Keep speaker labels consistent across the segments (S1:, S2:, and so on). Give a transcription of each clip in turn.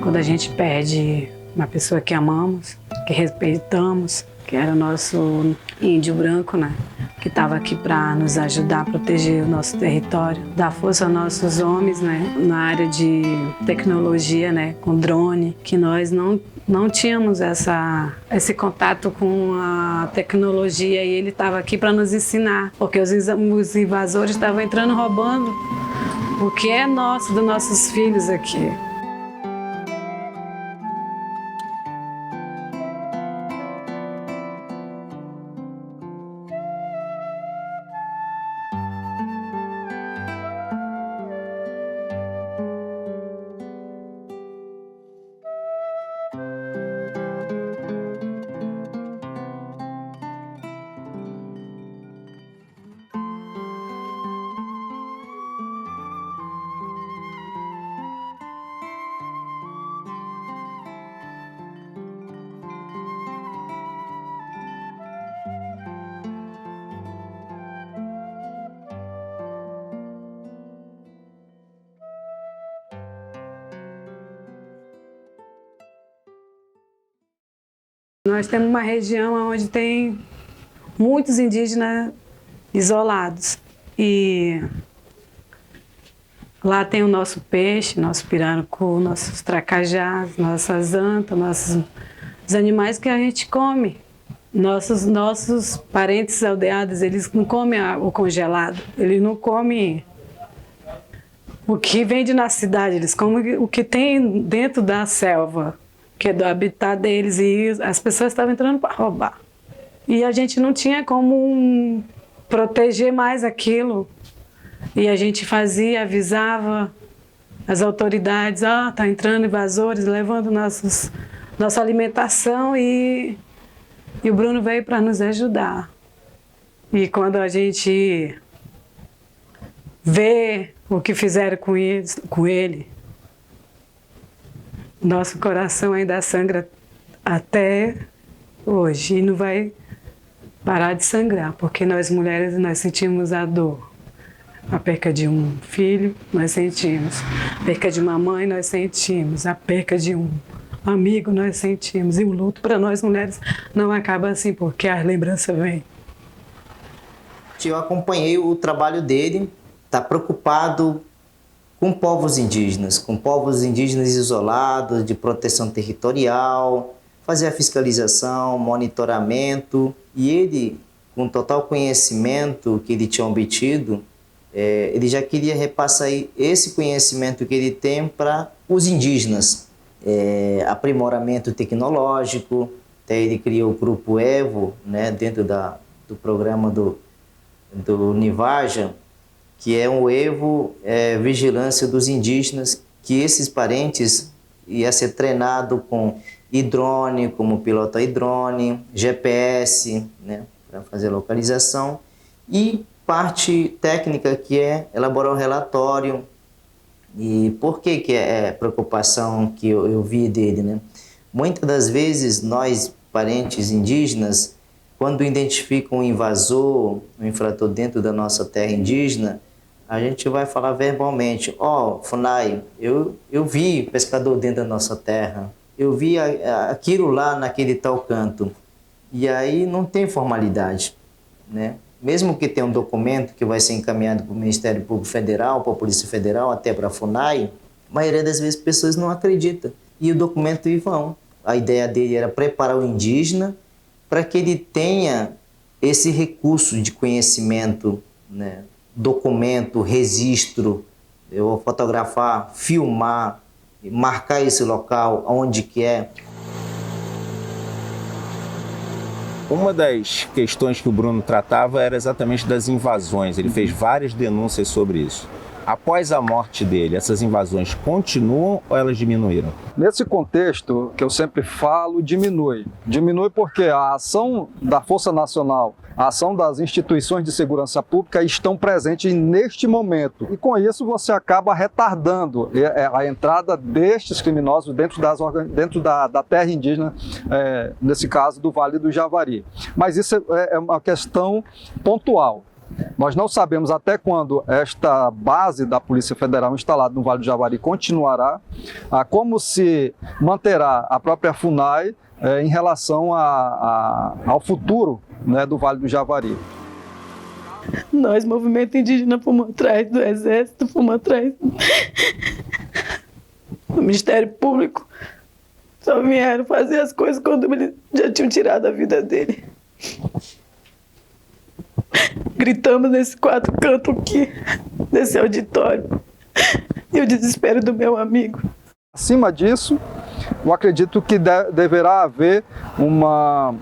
S1: quando a gente perde uma pessoa que amamos, que respeitamos, que era o nosso índio branco, né? Que estava aqui para nos ajudar a proteger o nosso território, dar força aos nossos homens, né? Na área de tecnologia, né? Com drone, que nós não tínhamos esse contato com a tecnologia e ele estava aqui para nos ensinar, porque os invasores estavam entrando roubando o que é nosso, dos nossos filhos aqui. Nós temos uma região onde tem muitos indígenas isolados e lá tem o nosso peixe, nosso pirarucu, nossos tracajás, nossas antas, os animais que a gente come. Nossos parentes aldeados, eles não comem o congelado, eles não comem o que vende na cidade, eles comem o que tem dentro da selva, que é do habitat deles, e as pessoas estavam entrando para roubar. E a gente não tinha como proteger mais aquilo. E a gente fazia, avisava as autoridades, tá entrando invasores, levando nossa alimentação, e o Bruno veio para nos ajudar. E quando a gente vê o que fizeram com ele, nosso coração ainda sangra até hoje e não vai parar de sangrar, porque nós mulheres, nós sentimos a dor. A perca de um filho, nós sentimos. A perca de uma mãe, nós sentimos. A perca de um amigo, nós sentimos. E o luto para nós mulheres não acaba assim, porque a lembrança vem.
S2: Eu acompanhei o trabalho dele, está preocupado com povos indígenas isolados, de proteção territorial, fazer a fiscalização, monitoramento. E ele, com total conhecimento que ele tinha obtido, ele já queria repassar esse conhecimento que ele tem para os indígenas. Aprimoramento tecnológico, até ele criou o Grupo EVO, né, dentro do programa do Nivaja, que é um EVO, vigilância dos indígenas, que esses parentes ia ser treinado com drone, como pilotar drone, GPS, né, para fazer localização, e parte técnica, que é elaborar um relatório. E por que é preocupação que eu vi dele, né? Muitas das vezes nós, parentes indígenas, quando identificam um invasor, um infrator dentro da nossa terra indígena, a gente vai falar verbalmente: Funai, eu vi pescador dentro da nossa terra, eu vi aquilo lá naquele tal canto. E aí não tem formalidade, né? Mesmo que tenha um documento que vai ser encaminhado para o Ministério Público Federal, para a Polícia Federal, até para a FUNAI, a maioria das vezes as pessoas não acreditam. E o documento é vão. A ideia dele era preparar o indígena para que ele tenha esse recurso de conhecimento, né? Documento, registro. Eu vou fotografar, filmar, marcar esse local, onde que é.
S3: Uma das questões que o Bruno tratava era exatamente das invasões. Ele fez várias denúncias sobre isso. Após a morte dele, essas invasões continuam ou elas diminuíram?
S4: Nesse contexto que eu sempre falo, diminui. Diminui porque a ação da Força Nacional, a ação das instituições de segurança pública estão presentes neste momento. E com isso você acaba retardando a entrada destes criminosos dentro da terra indígena, nesse caso do Vale do Javari. Mas isso é uma questão pontual. Nós não sabemos até quando esta base da Polícia Federal instalada no Vale do Javari continuará, como se manterá a própria FUNAI em relação ao futuro, né, do Vale do Javari.
S1: Nós, movimento indígena, fomos atrás do Exército, fomos atrás do Ministério Público. Só vieram fazer as coisas quando eles já tinham tirado a vida dele. Gritamos nesses 4 cantos aqui, nesse auditório. E o desespero do meu amigo.
S4: Acima disso, eu acredito que deverá haver uma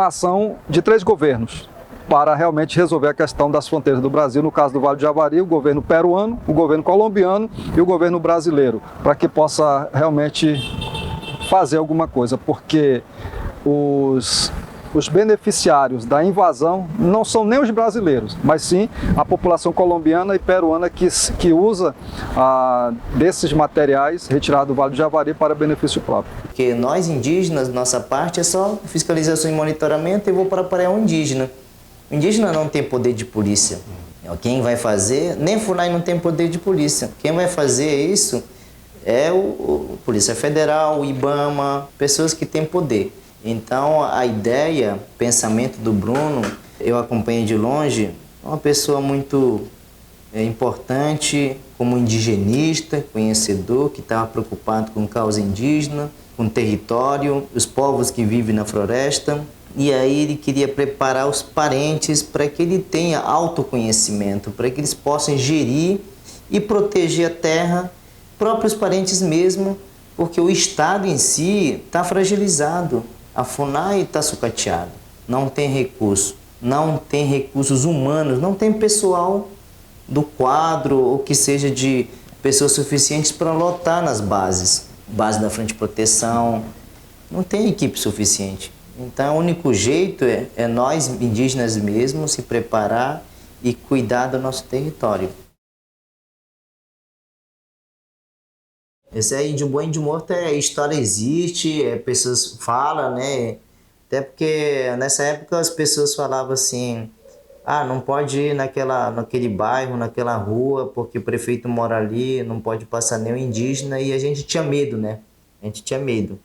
S4: ação de 3 governos para realmente resolver a questão das fronteiras do Brasil, no caso do Vale do Javari, o governo peruano, o governo colombiano e o governo brasileiro, para que possa realmente fazer alguma coisa, porque os beneficiários da invasão não são nem os brasileiros, mas sim a população colombiana e peruana que usa desses materiais retirados do Vale do Javari para benefício próprio.
S2: Porque nós indígenas, nossa parte é só fiscalização e monitoramento e vou para o indígena. O indígena não tem poder de polícia. Quem vai fazer, nem FUNAI não tem poder de polícia. Quem vai fazer isso é o Polícia Federal, o IBAMA, pessoas que têm poder. Então, a ideia, o pensamento do Bruno, eu acompanhei de longe, uma pessoa muito importante, como indigenista, conhecedor, que estava preocupado com causa indígena, com o território, os povos que vivem na floresta. E aí ele queria preparar os parentes para que ele tenha autoconhecimento, para que eles possam gerir e proteger a terra, próprios parentes mesmo, porque o Estado em si está fragilizado. A FUNAI está sucateada, não tem recurso, não tem recursos humanos, não tem pessoal do quadro ou que seja de pessoas suficientes para lotar nas bases. Base da Frente de Proteção, não tem equipe suficiente. Então, o único jeito é nós, indígenas mesmos, se preparar e cuidar do nosso território. Esse aí, índio bom, índio morto, a história existe, pessoas falam, né? Até porque nessa época as pessoas falavam assim, não pode ir naquele bairro, naquela rua, porque o prefeito mora ali, não pode passar nenhum indígena, e a gente tinha medo, né? A gente tinha medo.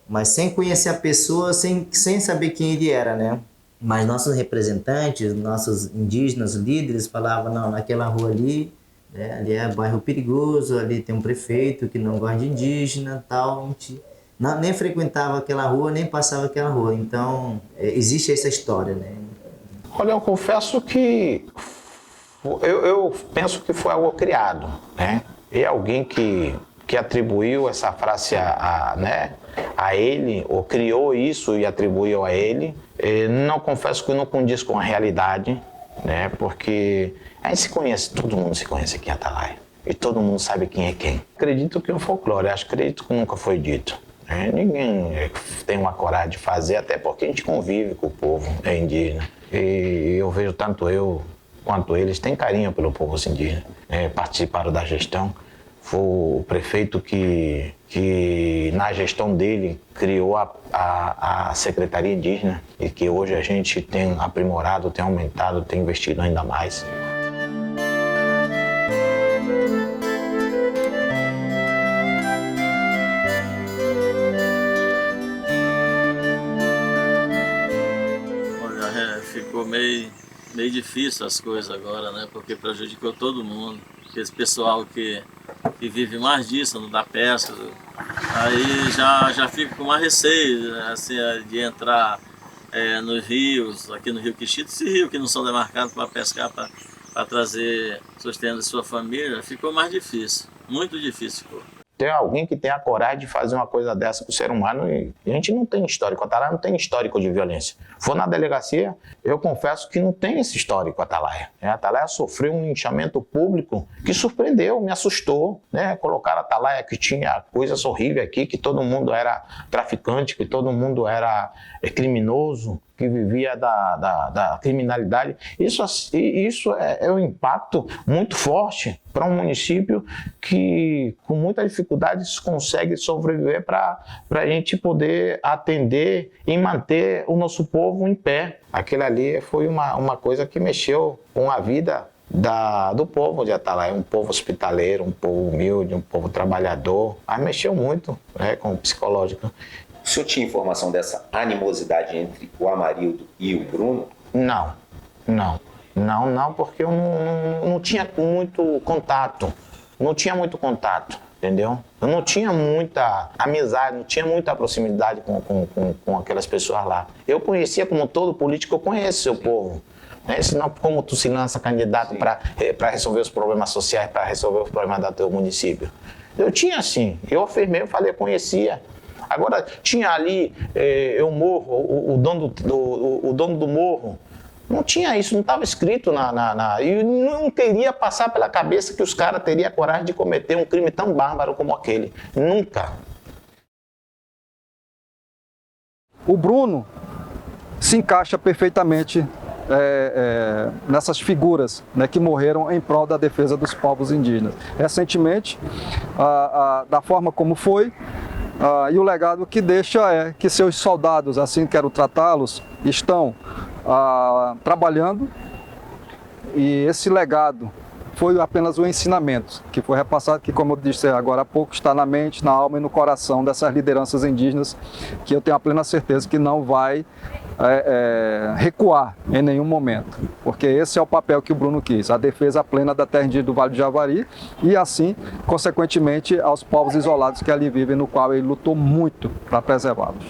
S2: Mas sem conhecer a pessoa, sem saber quem ele era, né? Mas nossos representantes, nossos indígenas, líderes, falavam, não, naquela rua ali, né, ali é bairro perigoso, ali tem um prefeito que não gosta de indígena, tal. A gente nem frequentava aquela rua, nem passava aquela rua. Então, existe essa história, né?
S5: Olha, eu confesso que eu penso que foi algo criado, né? E alguém que atribuiu essa frase a ele, ou criou isso e atribuiu a ele. Não, confesso que não condiz com a realidade, né? Porque a gente se conhece, todo mundo se conhece aqui em Atalaia. E todo mundo sabe quem é quem. Acredito que é um folclore, acredito que nunca foi dito. Ninguém tem uma coragem de fazer, até porque a gente convive com o povo indígena. E eu vejo tanto eu quanto eles têm carinho pelo povo indígena. Participaram da gestão. Foi o prefeito que na gestão dele criou a Secretaria Indígena e que hoje a gente tem aprimorado, tem aumentado, tem investido ainda mais.
S6: Olha, ficou meio difícil as coisas agora, né? Porque prejudicou todo mundo. Esse pessoal que vive mais disso, da pesca, aí já fico com mais receio, assim, de entrar nos rios, aqui no Rio Quixito, esse rio que não são demarcados para pescar, para trazer sustento de sua família, ficou mais difícil, muito difícil ficou.
S5: Tem alguém que tem a coragem de fazer uma coisa dessa para o ser humano e a gente não tem histórico. Atalaia não tem histórico de violência. For na delegacia, eu confesso que não tem esse histórico Atalaia. A Atalaia sofreu um linchamento público que surpreendeu, me assustou. Né? Colocaram a Atalaia que tinha coisas horríveis aqui, que todo mundo era traficante, que todo mundo era criminoso. que vivia da criminalidade. Isso é um impacto muito forte para um município que, com muitas dificuldades, consegue sobreviver para a gente poder atender e manter o nosso povo em pé. Aquilo ali foi uma coisa que mexeu com a vida do povo de Atalaia, um povo hospitaleiro, um povo humilde, um povo trabalhador, mas mexeu muito, né, com o psicológico.
S3: O senhor tinha informação dessa animosidade entre o Amarildo e o Bruno?
S5: Não, porque eu não tinha muito contato, entendeu? Eu não tinha muita amizade, não tinha muita proximidade com aquelas pessoas lá. Eu conhecia, como todo político, eu conheço seu povo. Senão, como tu se lança candidato para resolver os problemas sociais, para resolver os problemas do teu município? Eu tinha sim, eu afirmei, eu falei, eu conhecia. Agora, tinha ali o morro, o dono do morro, não tinha isso, não estava escrito e não teria passar pela cabeça que os caras teriam coragem de cometer um crime tão bárbaro como aquele. Nunca.
S4: O Bruno se encaixa perfeitamente nessas figuras, né, que morreram em prol da defesa dos povos indígenas. Recentemente, da forma como foi, e o legado que deixa é que seus soldados, assim quero tratá-los, estão trabalhando, e esse legado foi apenas um ensinamento que foi repassado, que, como eu disse agora há pouco, está na mente, na alma e no coração dessas lideranças indígenas, que eu tenho a plena certeza que não vai recuar em nenhum momento, porque esse é o papel que o Bruno quis, a defesa plena da terra indígena do Vale do Javari e assim, consequentemente, aos povos isolados que ali vivem, no qual ele lutou muito para preservá-los.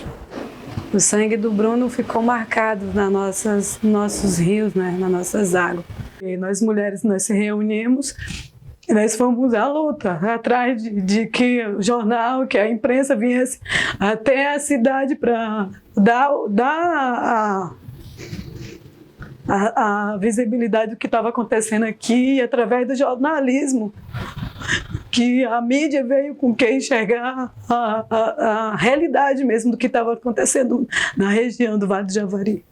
S1: O sangue do Bruno ficou marcado nos nossos rios, né, nas nossas águas. E nós mulheres, nós se reunimos e nós fomos à luta, atrás de que o jornal, que a imprensa viesse até a cidade para dar a visibilidade do que estava acontecendo aqui, através do jornalismo, que a mídia veio com que enxergar a realidade mesmo do que estava acontecendo na região do Vale do Javari.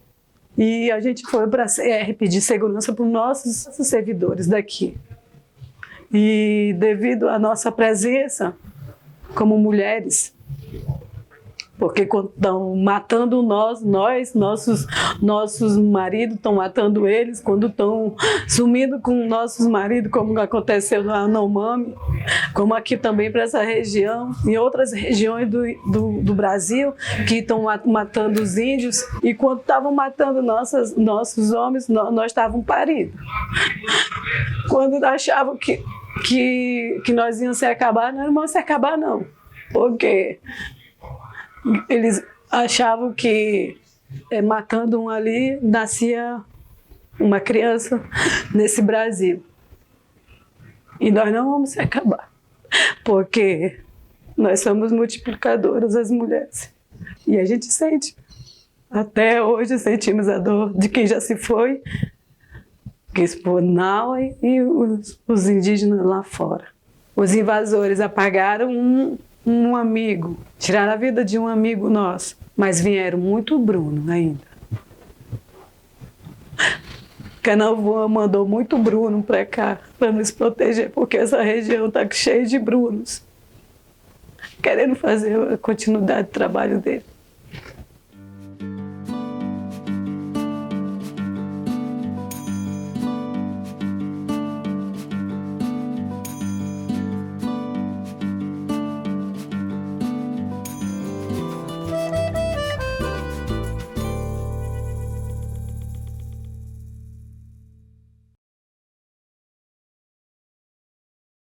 S1: E a gente foi para a CR pedir segurança para os nossos servidores daqui. E devido à nossa presença como mulheres, porque quando estão matando nossos maridos estão matando eles, quando estão sumindo com nossos maridos, como aconteceu lá no Yanomami, como aqui também para essa região, e outras regiões do Brasil, que estão matando os índios, e quando estavam matando nossos homens, nós estávamos parindo. Quando achavam que nós íamos se acabar, nós não vamos se acabar não, porque eles achavam que matando um ali, nascia uma criança nesse Brasil. E nós não vamos se acabar, porque nós somos multiplicadoras, as mulheres. E a gente sente, até hoje sentimos a dor de quem já se foi, que expôs Naui e os indígenas lá fora. Os invasores apagaram um amigo, tiraram a vida de um amigo nosso, mas vieram muito Bruno ainda. Canavoa mandou muito Bruno para cá, para nos proteger, porque essa região está cheia de Brunos, querendo fazer a continuidade do trabalho dele.